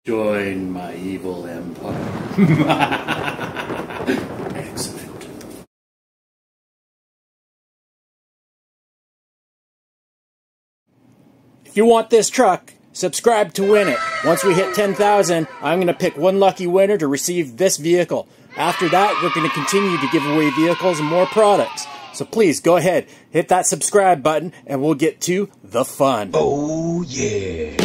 Join my evil empire. Excellent. If you want this truck, subscribe to win it. Once we hit 10,000, I'm going to pick one lucky winner to receive this vehicle. After that, we're going to continue to give away vehicles and more products. So please go ahead, hit that subscribe button, and we'll get to the fun. Oh yeah.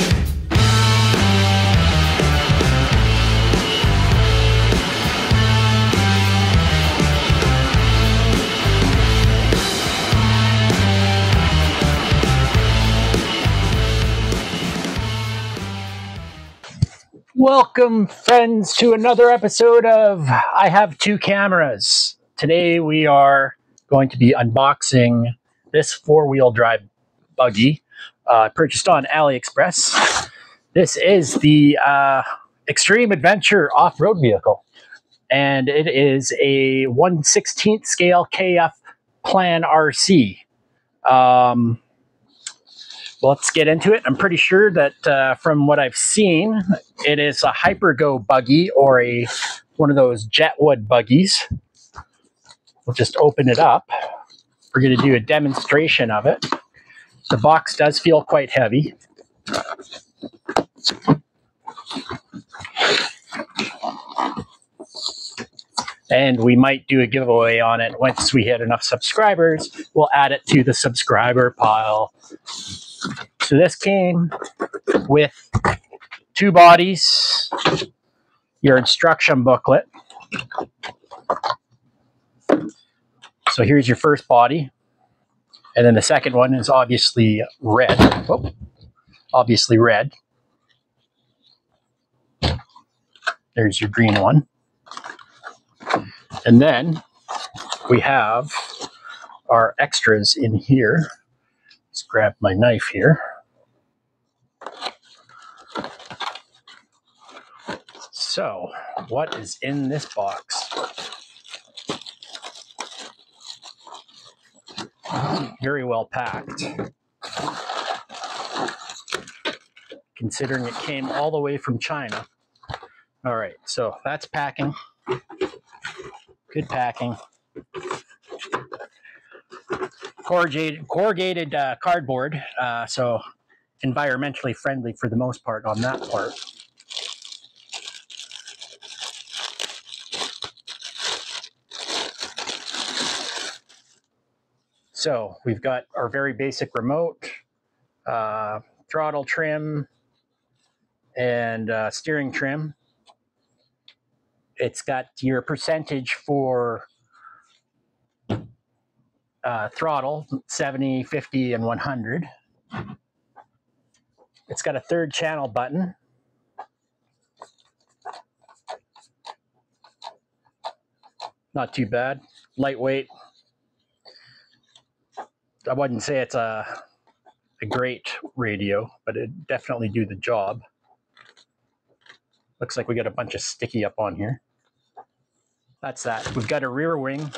Welcome, friends, to another episode of I Have Two Cameras. Today we are going to be unboxing this four-wheel drive buggy purchased on AliExpress. This is the Extreme Adventure off-road vehicle, and it is a 1/16 scale KF Plan RC. Let's get into it. I'm pretty sure that from what I've seen, it is a HYPERGO buggy or one of those JETWOOD buggies. We'll just open it up. We're going to do a demonstration of it. The box does feel quite heavy. And we might do a giveaway on it once we hit enough subscribers. We'll add it to the subscriber pile. So this came with two bodies, your instruction booklet. So here's your first body. And then the second one is obviously red. Oh, obviously red. There's your green one. And then we have our extras in here. Let's grab my knife here. So, what is in this box? Very well packed, considering it came all the way from China. All right, so that's packing. Good packing. Corrugated cardboard, so environmentally friendly for the most part on that part. So we've got our very basic remote, throttle trim, and steering trim. It's got your percentage for throttle, 70, 50, and 100. It's got a third channel button. Not too bad. Lightweight. I wouldn't say it's a great radio, but it definitely do the job. Looks like we got a bunch of sticky up on here. That's that. We've got a rear wing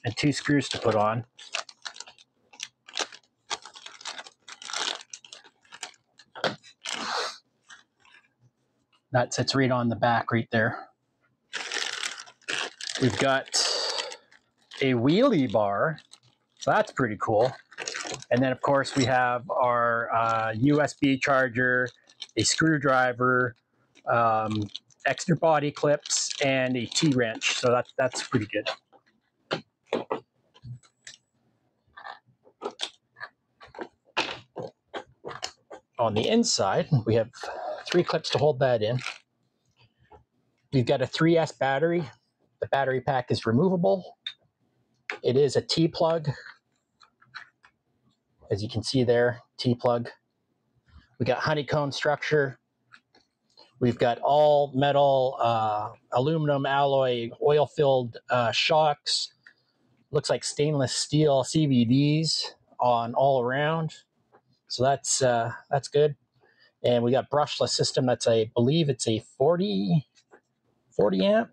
and two screws to put on. That sits right on the back right there. We've got a wheelie bar, so that's pretty cool. And then of course we have our USB charger, a screwdriver, extra body clips, and a T-wrench. So that's pretty good. On the inside, we have 3 clips to hold that in. We've got a 3S battery. The battery pack is removable. It is a T-plug. As you can see there, T-plug. We got honeycomb structure. We've got all metal, aluminum alloy, oil-filled shocks. Looks like stainless steel CVDs on all around. So that's good. And we got brushless system. That's I believe it's a 40 amp.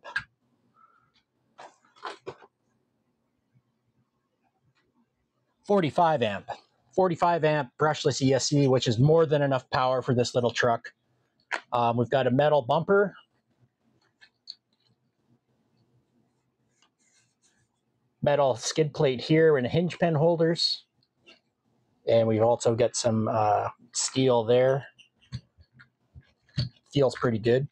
45 amp. 45 amp brushless ESC, which is more than enough power for this little truck. We've got a metal bumper. Metal skid plate here and hinge pen holders. And we've also got some steel there. Feels pretty good.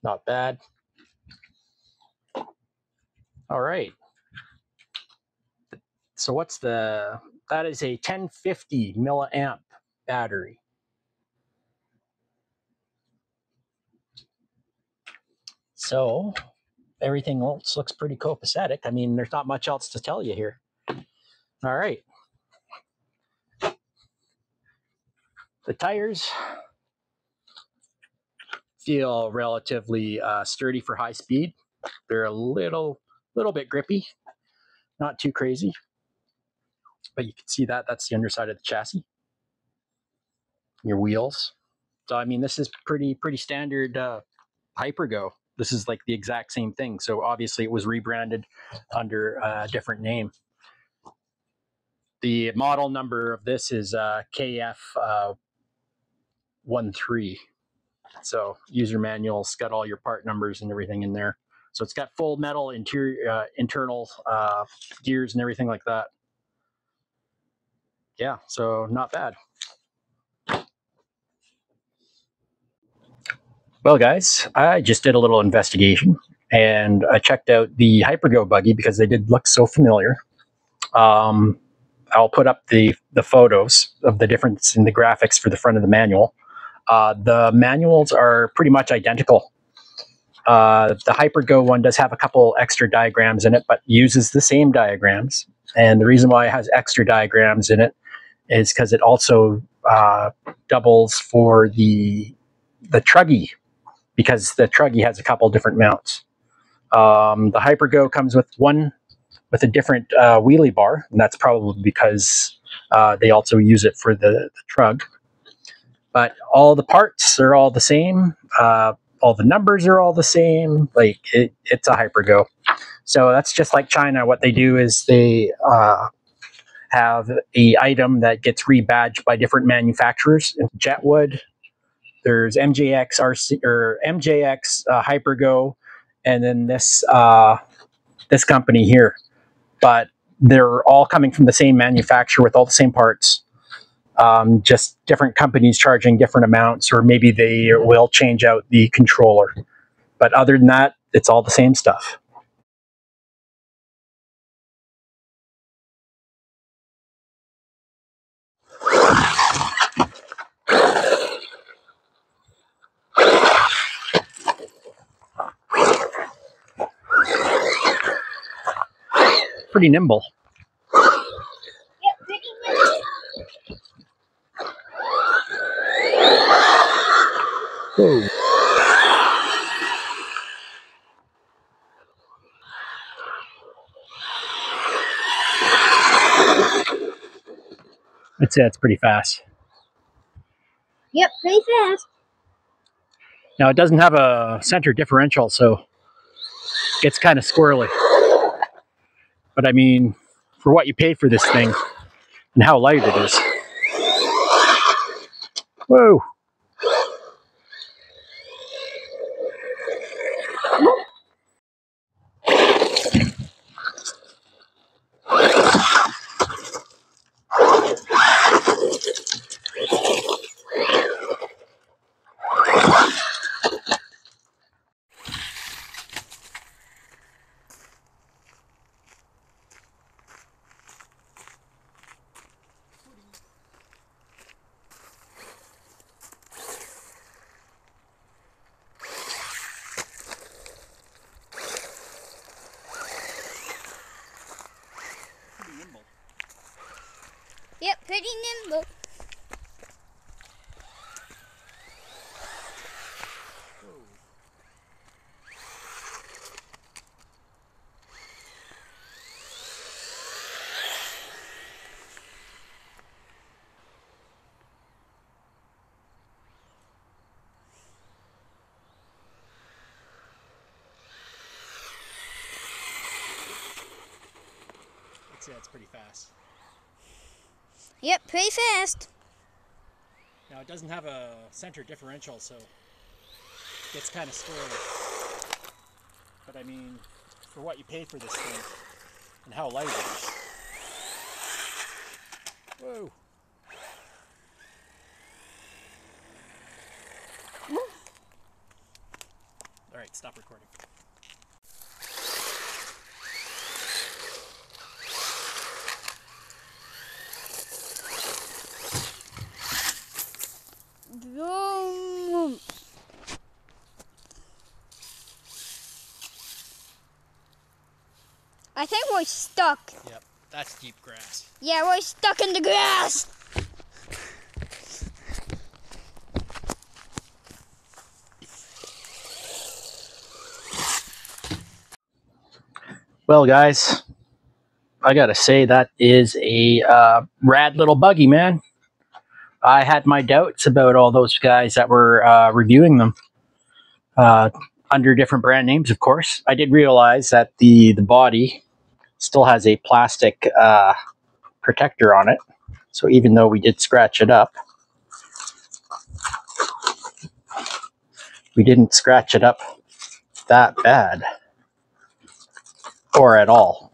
Not bad. All right. So that is a 1050 milliamp battery. So everything else looks pretty copacetic. I mean, there's not much else to tell you here. All right. The tires feel relatively sturdy for high speed. They're a little bit grippy, not too crazy. But you can see that that's the underside of the chassis. Your wheels. So I mean, this is pretty standard HYPERGO. This is like the exact same thing. So obviously it was rebranded under a different name. The model number of this is KF-13. So user manual's got all your part numbers and everything in there. So it's got full metal interior, internal gears and everything like that. Yeah, so not bad. Well, guys, I just did a little investigation and I checked out the HYPERGO buggy because they did look so familiar. I'll put up the photos of the difference in the graphics for the front of the manual. The manuals are pretty much identical. The HYPERGO one does have a couple extra diagrams in it, but uses the same diagrams. And the reason why it has extra diagrams in it is because it also doubles for the truggy, because the truggy has a couple different mounts. The HYPERGO comes with a different wheelie bar, and that's probably because they also use it for the trug. But all the parts are all the same. All the numbers are all the same. Like it's a HYPERGO. So that's just like China. What they do is they have a item that gets rebadged by different manufacturers. JETWOOD, there's MJX RC or MJX HYPERGO, and then this company here. But they're all coming from the same manufacturer with all the same parts. Just different companies charging different amounts, or maybe they will change out the controller. But other than that, it's all the same stuff. Pretty nimble. Whoa. I'd say that's pretty fast. Yep, pretty fast. Now it doesn't have a center differential, so it's kind of squirrely. But I mean, for what you pay for this thing and how light it is. Whoa. Yep, pretty nimble. it's pretty fast. Yep, pretty fast. Now it doesn't have a center differential, so it gets kind of squirrely. But I mean, for what you pay for this thing and how light it is. Whoa. All right, stop recording. Vroom. I think we're stuck. Yep, that's deep grass. Yeah, we're stuck in the grass. Well, guys, I gotta say that is a rad little buggy, man. I had my doubts about all those guys that were reviewing them under different brand names, of course. I did realize that the body still has a plastic protector on it. So even though we did scratch it up, we didn't scratch it up that bad. Or at all.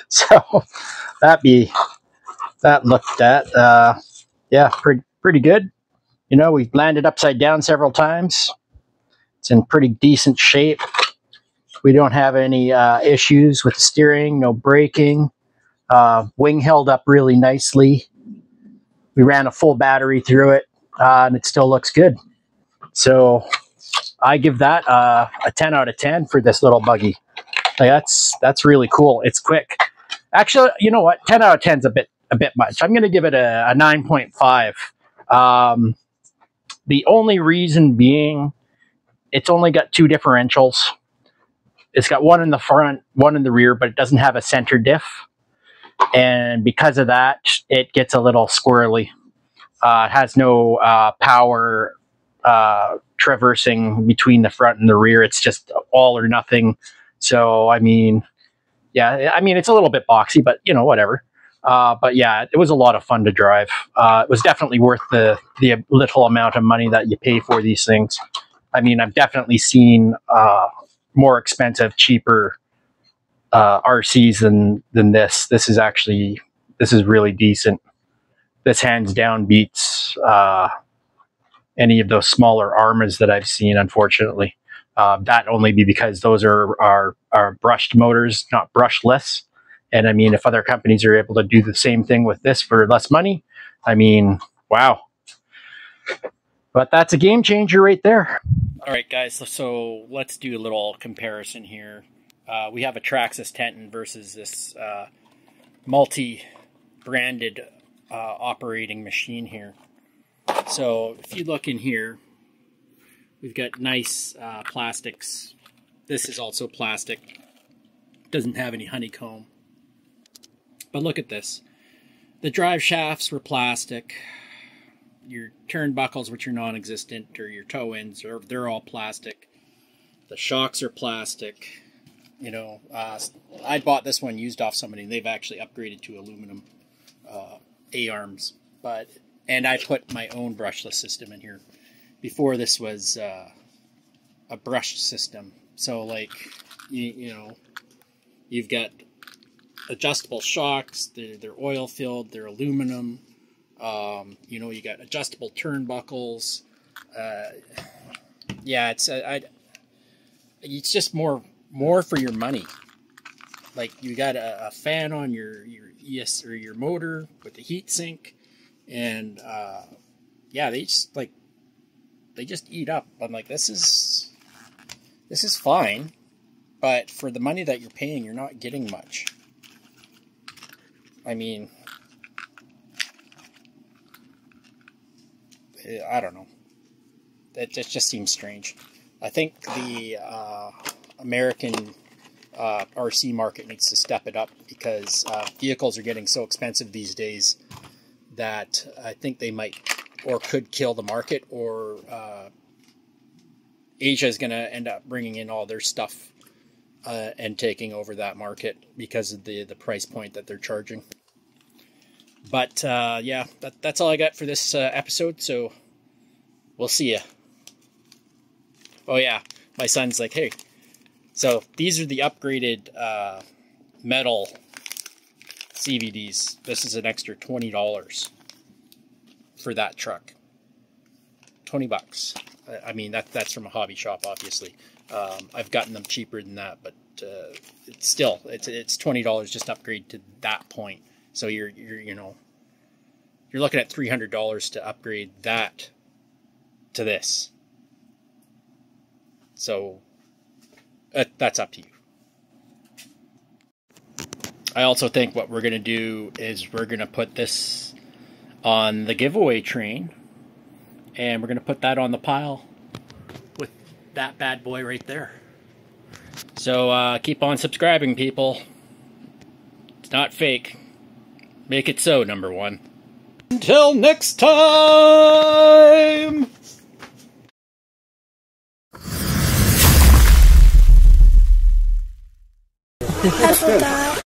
So that looked at, yeah, pretty good. You know, we've landed upside down several times. It's in pretty decent shape. We don't have any issues with the steering, no braking. Wing held up really nicely. We ran a full battery through it, and it still looks good. So I give that a 10 out of 10 for this little buggy. Like, that's really cool. It's quick. Actually, you know what? 10 out of 10 is a bit much. I'm going to give it a 9.5. The only reason being, it's only got two differentials. It's got one in the front, one in the rear, but it doesn't have a center diff. And because of that, it gets a little squirrely. It has no power traversing between the front and the rear. It's just all or nothing. So, I mean, yeah, I mean, it's a little bit boxy, but, you know, whatever. But yeah, it was a lot of fun to drive. It was definitely worth the little amount of money that you pay for these things. I mean, I've definitely seen more expensive, cheaper RCs than this. This is really decent. This hands down beats any of those smaller Armas that I've seen, unfortunately. That only be because those are brushed motors, not brushless. And I mean, if other companies are able to do the same thing with this for less money, I mean, wow. But that's a game changer right there. All right, guys, so let's do a little comparison here. We have a Traxxas Tenton versus this multi-branded operating machine here. So if you look in here, we've got nice plastics. This is also plastic. Doesn't have any honeycomb. But look at this. The drive shafts were plastic. Your turnbuckles, which are non-existent, or your toe ends, they're all plastic. The shocks are plastic. You know, I bought this one used off somebody, and they've actually upgraded to aluminum A-arms. And I put my own brushless system in here. Before this was a brushed system. So, like, you know, you've got adjustable shocks. They're oil filled. They're aluminum. You know, you got adjustable turnbuckles. Yeah, it's just more for your money. Like, you got a fan on your ES or your motor with the heat sink, and yeah, they just eat up. I'm like, this is fine, but for the money that you're paying, you're not getting much. I mean, I don't know. It just seems strange. I think the American RC market needs to step it up, because vehicles are getting so expensive these days that I think they might or could kill the market, or Asia is going to end up bringing in all their stuff and taking over that market because of the price point that they're charging. But yeah, that's all I got for this episode, so we'll see ya. Oh yeah, my son's like, hey, so these are the upgraded metal CVDs. This is an extra $20 for that truck. 20 bucks. I mean, that's from a hobby shop, obviously. I've gotten them cheaper than that, but it's still, it's $20 just to upgrade to that point. So you're looking at $300 to upgrade that to this. So that's up to you. I also think what we're going to do is we're going to put this on the giveaway train, and we're going to put that on the pile with that bad boy right there. So keep on subscribing, people. It's not fake. Make it so, number one. Until next time! I forgot.